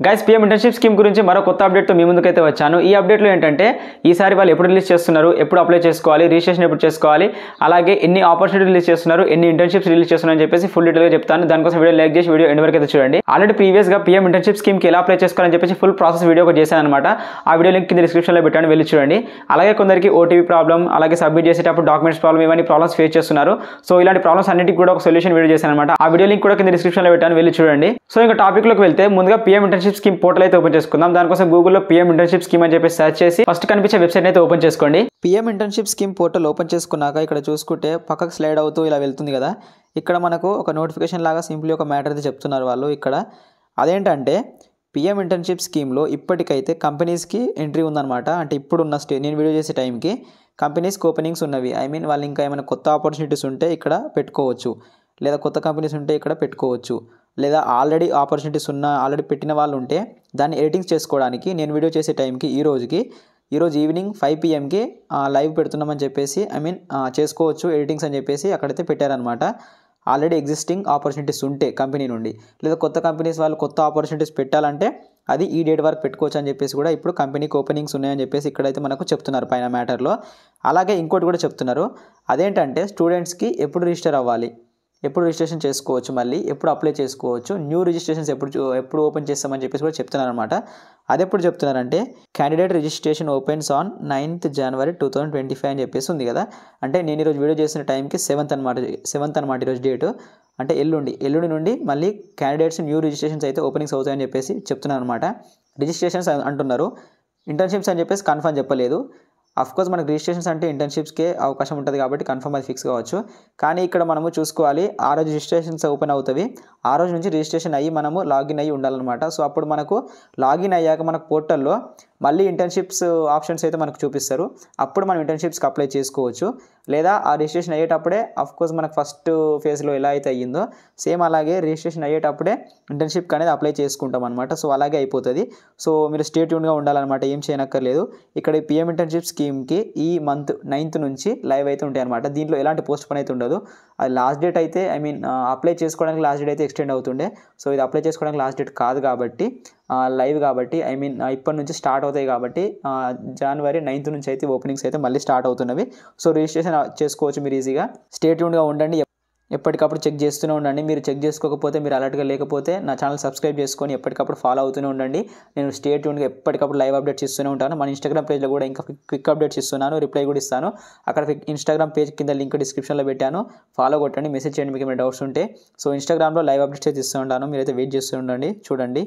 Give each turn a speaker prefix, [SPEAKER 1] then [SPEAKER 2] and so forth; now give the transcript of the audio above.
[SPEAKER 1] Guys PM internship scheme గురించి మరో కొత్త అప్డేట్తో మీ ముందుకైతే వచ్చాను. ఈ అప్డేట్లో ఏంటంటే ఈసారి వాళ్ళు ఎప్పుడు రిలీజ్ చేస్తున్నారు, ఎప్పుడు అప్లై చేసుకోవాలి, రిజిస్ట్రేషన్ ఎప్పుడు చేసుకోవాలి, అలాగే ఎన్ని ఆపర్చునిటీ రిలీజ్ చేస్తున్నారు, ఎన్ని ఇంటర్న్షిప్స్ రిలీజ్ చేస్తున్నారు అని చెప్పేసి ఫుల్ డీటెయిల్గా చెప్తాను. దానికోసం వీడియో లైక్ చేసి వీడియో ఎండ్ వరకు అయితే చూడండి. ఆల్రెడీ ప్రీవియస్గా పిఎం ఇంటర్న్షిప్ స్కీమ్కి ఎలా అప్లై చేసుకోవాలని చెప్పేసి ఫుల్ ప్రాసెస్ వీడియో ఒకటి చేశాను అనమాట. ఆ వీడియో లింక్ కింద డిస్క్రిప్షన్లో పెట్టాను, వెళ్ళి చూడండి. అలాగే కొందరికి ఓటీపీ ప్రాబ్లం, అలాగే సబ్మిట్ చేసేటప్పుడు డాక్యుమెంట్స్ ప్రాబ్లం, ఇవన్నీ ప్రాబ్లమ్స్ ఫేస్ చేస్తున్నారు. సో ఇలాంటి ప్రాబ్లమ్స్ అన్నిటికి కూడా ఒక సొల్యూషన్ వీడియో చేశాను అనమాట. ఆ వీడియో లింక్ కూడా కింద డిస్క్రిప్షన్లో పెట్టాను, వెళ్ళి చూడండి. సో ఇంకా టాపిక్లోకి వెళ్తే ముందుగా పిఎం ఇంటర్న్షిప్ స్కీమ్ పోర్టల్ అయితే ఓపెన్ చేసుకుందాం. దానికోసం గూగుల్లో పిఎం ఇంటర్న్షిప్ స్కీమ్ అని చెప్పి సెర్చ్ చేసి ఫస్ట్ కనిపించే వెబ్సైట్ అయితే ఓపెన్ చేసుకోండి. PM internship scheme portal open చేసుకున్నాక ఇక్కడ చూసుకుంటే పక్కకు స్లైడ్ అవుతూ ఇలా వెళ్తుంది కదా. ఇక్కడ మనకు ఒక నోటిఫికేషన్ లాగా సింప్లీ ఒక మ్యాటర్ అయితే చెప్తున్నారు వాళ్ళు ఇక్కడ. అదేంటంటే పిఎం ఇంటర్న్షిప్ స్కీమ్లో ఇప్పటికైతే కంపెనీస్కి ఎంట్రీ ఉందన్నమాట. అంటే ఇప్పుడున్న నేను వీడియో చేసే టైంకి కంపెనీస్కి ఓపెనింగ్స్ ఉన్నవి. ఐ మీన్ వాళ్ళు ఇంకా ఏమైనా కొత్త ఆపర్చునిటీస్ ఉంటే ఇక్కడ పెట్టుకోవచ్చు, లేదా కొత్త కంపెనీస్ ఉంటే ఇక్కడ పెట్టుకోవచ్చు, లేదా ఆల్రెడీ ఆపర్చునిటీస్ ఆల్రెడీ పెట్టిన వాళ్ళు ఉంటే దాన్ని ఎడిటింగ్స్ చేసుకోవడానికి నేను వీడియో చేసే టైంకి ఈరోజు ఈవినింగ్ 5 PM లైవ్ పెడుతున్నామని చెప్పేసి చేసుకోవచ్చు ఎడిటింగ్స్ అని చెప్పేసి అక్కడైతే పెట్టారనమాట. ఆల్రెడీ ఎగ్జిస్టింగ్ ఆపర్చునిటీస్ ఉంటే కంపెనీ నుండి, లేదా కొత్త కంపెనీస్ వాళ్ళు కొత్త ఆపర్చునిటీస్ పెట్టాలంటే అది ఈ డేట్ వరకు పెట్టుకోవచ్చు అని చెప్పేసి కూడా ఇప్పుడు కంపెనీకి ఓపెనింగ్స్ ఉన్నాయని చెప్పేసి ఇక్కడైతే మనకు చెప్తున్నారు పైన మ్యాటర్లో. అలాగే ఇంకోటి కూడా చెప్తున్నారు, అదేంటంటే స్టూడెంట్స్కి ఎప్పుడు రిజిస్టర్ అవ్వాలి, ఎప్పుడు రిజిస్ట్రేషన్ చేసుకోవచ్చు, మళ్ళీ ఎప్పుడు అప్లై చేసుకోవచ్చు, న్యూ రిజిస్ట్రేషన్స్ ఎప్పుడు ఓపెన్ చేస్తామని చెప్పేసి కూడా చెప్తున్నారు అనమాట. అది ఎప్పుడు చెప్తున్నారంటే candidate registration opens on 9th January 2025 అని చెప్పేసి ఉంది కదా. అంటే నేను ఈరోజు వీడియో చేసిన టైంకి 7th అనమాట ఈరోజు డేటు. అంటే ఎల్లుండి నుండి మళ్ళీ క్యాండిడేట్స్ న్యూ రిజిస్ట్రేషన్స్ అయితే ఓపెనింగ్స్ అవుతాయని చెప్పేసి చెప్తున్నారు అనమాట. రిజిస్ట్రేషన్స్ అంటున్నారు, ఇంటర్న్షిప్స్ అని చెప్పేసి కన్ఫర్మ్ చెప్పలేదు. అఫ్కోర్స్ మనకు రిజిస్ట్రేషన్స్ అంటే ఇంటర్న్షిప్స్కే అవకాశం ఉంటుంది కాబట్టి కన్ఫర్మ్ అది ఫిక్స్ కావచ్చు. కానీ ఇక్కడ మనము చూసుకోవాలి, ఆ రోజు రిజిస్ట్రేషన్స్ ఓపెన్ అవుతుంది, ఆ రోజు నుంచి రిజిస్ట్రేషన్ అయ్యి మనము లాగిన్ అయ్యి ఉండాలన్నమాట. సో అప్పుడు మనకు లాగిన్ అయ్యాక మనకు పోర్టల్లో మళ్ళీ ఇంటర్న్షిప్స్ ఆప్షన్స్ అయితే మనకు చూపిస్తారు. అప్పుడు మనం ఇంటర్న్షిప్స్కి అప్లై చేసుకోవచ్చు, లేదా ఆ రిజిస్ట్రేషన్ అయ్యేటప్పుడే అఫ్కోర్స్ మనకు ఫస్ట్ ఫేజ్లో ఎలా అయితే అయ్యిందో సేమ్ అలాగే రిజిస్ట్రేషన్ అయ్యేటప్పుడే ఇంటర్న్షిప్కి అనేది అప్లై చేసుకుంటాం అనమాట. సో అలాగే అయిపోతుంది. సో మీరు స్టే ట్యూన్గా ఉండాలన్నమాట, ఏం చేయనక్కర్లేదు. ఇక్కడ ఈ పిఎం ఇంటర్న్షిప్ స్కీమ్కి ఈ మంత్ 9th నుంచి లైవ్ అయితే ఉంటాయి అనమాట. దీంట్లో ఎలాంటి పోస్ట్ పోన్ అయితే ఉండదు. అది లాస్ట్ డేట్ అయితే అప్లై చేసుకోవడానికి లాస్ట్ డేట్ అయితే ఎక్స్టెండ్ అవుతుండే. సో ఇది అప్లై చేసుకోవడానికి లాస్ట్ డేట్ కాదు కాబట్టి లైవ్ కాబట్టి ఇప్పటి నుంచి స్టార్ట్ అవుతాయి కాబట్టి January 9th నుంచి అయితే ఓపెనింగ్స్ అయితే మళ్ళీ స్టార్ట్ అవుతున్నవి. సో రిజిస్ట్రేషన్ చేసుకోవచ్చు మీరు ఈజీగా. స్టే ట్యూన్గా ఉండండి, ఎప్పటికప్పుడు చెక్ చేస్తూనే ఉండండి. మీరు చెక్ చేసుకోకపోతే, మీరు అలర్ట్గా లేకపోతే నా ఛానల్ సబ్స్క్రైబ్ చేసుకొని ఎప్పటికప్పుడు ఫాలో అవుతూనే ఉండండి. నేను స్టే ట్యూన్గా ఎప్పటికప్పుడు లైవ్ అప్డేట్స్ ఇస్తూనే ఉంటాను. మన ఇన్స్టాగ్రామ్ పేజ్లో కూడా ఇంకా క్విక్ అప్డేట్స్ ఇస్తున్నాను, రిప్లై కూడా ఇస్తాను. అక్కడ ఇన్స్టాగ్రామ్ పేజ్ కింద లింక్ డిస్క్రిప్షన్లో పెట్టాను, ఫాలో కొట్టండి, మెసేజ్ చేయండి మీకు ఏమైనా డౌట్స్ ఉంటే. సో ఇన్స్టాగ్రామ్లో లైవ్ అప్డేట్స్ అయితే ఇస్తూ ఉంటాను, మీరైతే వెయిట్ చేస్తూ ఉండండి, చూడండి.